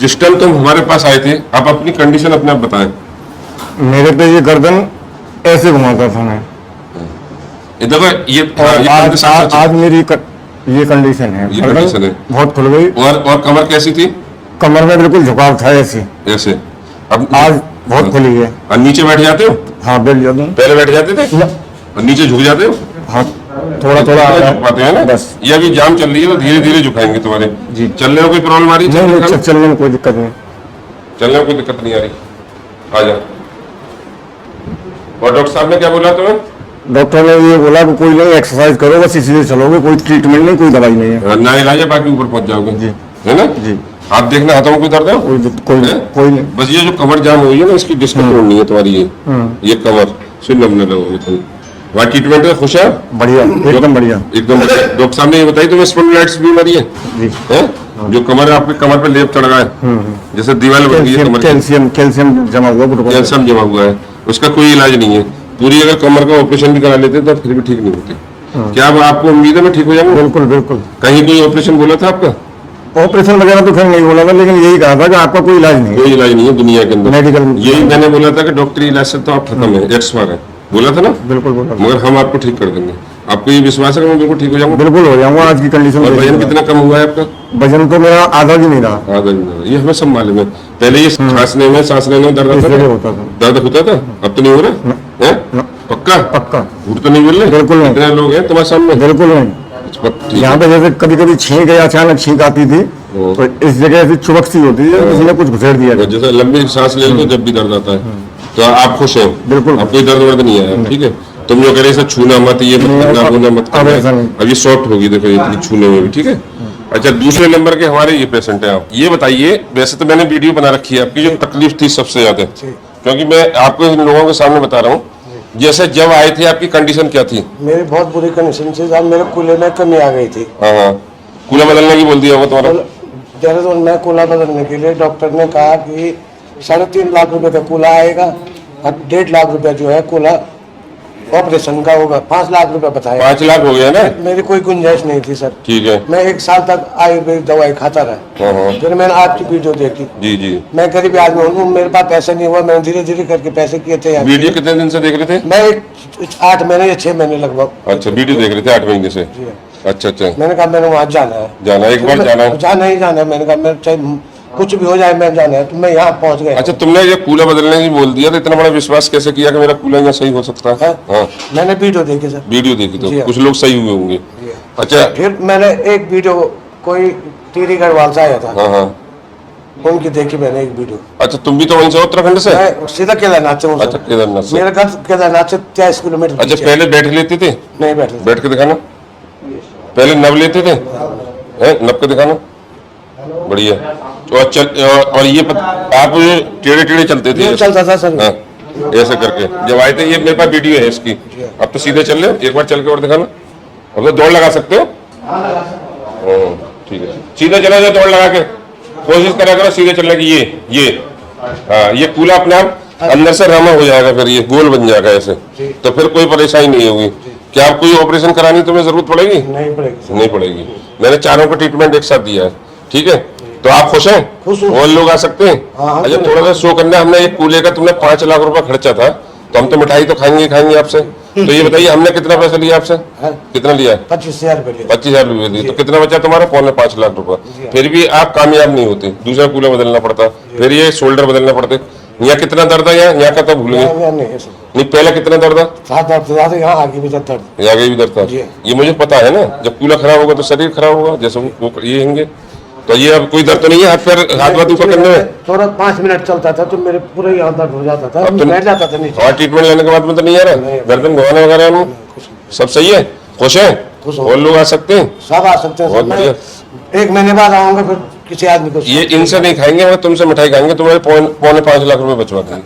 जिस टाइम तुम हमारे पास आए थे, आप अपनी कंडीशन अपने आप बताएं। मेरे पे ये गर्दन ऐसे घुमाता था मैं। ये देखो ये, और ये आज मेरी ये कंडीशन है। ये गर्दन कंडीशन है। बहुत खुल गई और कमर कैसी थी? कमर में बिल्कुल झुकाव था ऐसे। ऐसे अब आज बहुत खुली है। और नीचे बैठ जाते हो? हाँ बैठ जाता हूँ। पहले बैठ जाते थे न- और नीचे झुक जाते हो? हाँ थोड़ा थोड़ा झुक पाते हैं ना। बस। ये अभी जाम चल रही है तो धीरे धीरे झुकाएंगे तुम्हारे। जी। चलने में कोई प्रॉब्लम आ रही है? नहीं चलने में कोई दिक्कत नहीं। चलने में कोई दिक्कत नहीं आ रही। आ जा। और डॉक्टर साहब ने क्या बोला तुम्हें? डॉक्टर ने ये बोला कि कोई नहीं, एक्सरसाइज करो बस, इसी से चलोगे, कोई ट्रीटमेंट नहीं, कोई दवाई नहीं है। ना इलाज है, बाकी ऊपर पहुंच जाओगे। जी। है ना? जी। हाथ देखना, हाथों में कोई दर्द है? कोई नहीं। बस ये जो कमर जाम हुई है ना, इसकी डिस्क तोड़नी है तुम्हारी। ये कमर से नमने लगोगे तुम। वहाँ ट्रीटमेंट है, खुश है? बढ़िया, एकदम बढ़िया। एकदम। डॉक्टर साहब ने ये बताई तुम्हें स्पॉन्डिलाइटिस बीमारी है? जी। है? जो कमर है, आपकी कमर पे लेप चढ़ रहा है, जैसे दीवार बन गई है कमर की। कैल्शियम जमा हुआ, कैल्शियम जमा हुआ है, उसका कोई इलाज नहीं है। पूरी अगर कमर का ऑपरेशन भी करा लेते तो फिर भी ठीक नहीं होती। क्या अब आपको उम्मीद है मैं ठीक हो जाऊंगा? बिल्कुल बिल्कुल। कहीं कोई ऑपरेशन बोला था आपका? ऑपरेशन वगैरह तो खैर नहीं बोला था, लेकिन यही कहा था कि आपका कोई इलाज नहीं है। कोई इलाज नहीं है दुनिया के अंदर। मेडिकल यही मैंने बोला था कि डॉक्टरी इलाज से तो आप खत्म है, एक्सपायर है, बोला था ना। बिल्कुल बोला। मगर हम आपको ठीक कर देंगे। आपको ये विश्वास है कि मैं बिल्कुल ठीक हो जाऊंगा? बिल्कुल हो जाऊंगा आज की कंडीशन और में। वजन कितना कम हुआ है आपका? वजन तो मेरा आधा भी नहीं रहा। आधा भी नहीं। ये हमें सब मालूम है। पहले ये खांसने में, सांस लेने में दर्द इसलिए होता होता था। था? दर्द होता था? अब तो नहीं हो रहा है? पक्का? पक्का। झूठ तो नहीं बोल रहे? बिल्कुल नहीं। कितने लोग हैं तुम्हारे सामने? बिल्कुल नहीं। ठीक यहाँ है। पे जैसे कभी कभी छींक या अचानक छींक आती थी, तो इस जगह से चुभक सी होती है, किसी ने कुछ घुसेड़ दिया। जैसे लंबी सांस ले लो जब भी दर्द आता है। तो आप खुश हैं? बिल्कुल। अब कोई दर्द वर्द नहीं आया? ठीक है। तुम जो कह रहे छूना मत, ये मत करना, वो ना मत करना। अब ये सॉफ्ट होगी, देखो ये छूने में भी। ठीक है। अच्छा, दूसरे नंबर के हमारे ये पेशेंट है। आप ये बताइए, वैसे तो मैंने वीडियो बना रखी है, आपकी जो तकलीफ थी सबसे ज्यादा, क्योंकि मैं आपको इन लोगों के सामने बता रहा हूँ। जैसे जब आए थे आपकी कंडीशन क्या थी? मेरी बहुत बुरी कंडीशन थी साहब, मेरे कूल्हे में कमी आ गई थी। हाँ हाँ, कूल्हा बदलने की बोल दिया होगा तुम्हारा। देहरादून में कूल्हा बदलने के लिए डॉक्टर ने कहा कि 3.5 लाख रुपए का कूल्हा आएगा और 1.5 लाख रुपए जो है कूल्हा ऑपरेशन का होगा। 5 लाख रुपए बताया। 5 लाख हो गया ना? मेरी कोई गुंजाइश नहीं थी सर। ठीक है। मैं 1 साल तक आयुर्वेदिक दवाई खाता रहा। हाँ। फिर मैंने आपकी वीडियो देखी। जी जी। मैं गरीब आदमी हूँ, मेरे पास पैसे नहीं हुआ, मैंने धीरे धीरे करके पैसे किए थे। वीडियो कितने दिन से देख रहे थे? मैं 8 महीने या 6 महीने लगभग। अच्छा, वीडियो देख रहे थे 8 महीने से? अच्छा अच्छा। मैंने कहा मैंने वहाँ जाना है, जाना एक बार जाना है। जाना ही जाना है। मैंने कहा मैं चाहे कुछ भी हो जाए मैं जाना है। तो मैं यहाँ पहुँच गया। अच्छा, तुमने ये कूल्हा बदलने की बोल दिया तो इतना बड़ा विश्वास कैसे किया कि मेरा कूल्हा यहाँ सही हो सकता है? हाँ, मैंने वीडियो देखी सर। वीडियो देखी तो जी हाँ। कुछ लोग सही हुए होंगे। अच्छा। फिर मैंने एक वीडियो, कोई टीरी गढ़वाल से आया था, हाँ हाँ। उनकी देखी मैंने एक वीडियो। अच्छा, तुम भी तो वहीं से उत्तराखंड से? मैं सीधा केदारनाथ से हूँ अच्छा, सर। केदारनाथ से। मेरा घर केदारनाथ से 23 किलोमीटर अच्छा, पीछे। पहले बैठ लेते थे? नहीं बैठे थे। बैठ के दिखाना। पहले नब लेते थे? नब के दिखाना। बढ़िया। और ये आप टेढ़े टेढ़े चलते थे? ये चलता था सर। हाँ, ऐसे करके जब आए थे। ये मेरे पास वीडियो है इसकी। अब तो सीधे चल रहे हो, एक बार चल के और दिखाना। अब तो दौड़ लगा सकते हो? ठीक है, सीधे चला जाओ, दौड़ लगा के कोशिश करा करो सीधे चलने की। ये हाँ, ये कूल्हा अपने आप अंदर से रमा हो जाएगा, फिर ये गोल बन जाएगा ऐसे, तो फिर कोई परेशानी नहीं होगी। क्या आप कोई ऑपरेशन करानी तुम्हें जरूरत पड़ेगी? नहीं पड़ेगी। नहीं पड़ेगी। मैंने चारों का ट्रीटमेंट एक साथ दिया है। ठीक है, तो आप खुश हैं? खुश हूँ। और लोग आ सकते हैं? हाँ, अच्छा, थोड़ा सा शो करना। हमने एक कूल्हे का तुमने 5 लाख रुपए खर्चा था, तो हम तो मिठाई तो खाएंगे आपसे। तो ये बताइए, हमने कितना पैसा लिया आपसे? कितना लिया? 25,000 रुपये लिए। 25,000 रुपये दिए, तो कितना बचा तुम्हारा? 4.5 लाख रुपए। फिर भी आप कामयाब नहीं होते, दूसरा कूल्हा बदलना पड़ता, फिर ये शोल्डर बदलने पड़ते। यहाँ कितना दर्द है? यहाँ का तो भूल गए। नहीं, पहले कितना दर्द है? यहाँ आगे भी दर्द। यहाँ भी दर्द था। ये मुझे पता है ना, जब कूल्हा खराब होगा तो शरीर खराब होगा, जैसे वो ये होंगे। तो ये अब कोई दर्द तो नहीं है? हाथ पैर, हाथ वाथ ऊपर करने में थोड़ा 5 मिनट चलता था तो मेरे पूरे यहाँ दर्द हो जाता था, बैठ जाता था नीचे। और ट्रीटमेंट लेने के बाद में तो नहीं आ रहा? गर्दन घुमाने वगैरह सब सही है? खुश है? और लोग आ सकते हैं? सब आ सकते हैं। बहुत बढ़िया। 1 महीने बाद आऊंगा, फिर किसी आदमी को। ये इनसे नहीं खाएंगे, तुमसे मिठाई खाएंगे, तुम्हारे 4.5 लाख रुपए बचवा देंगे।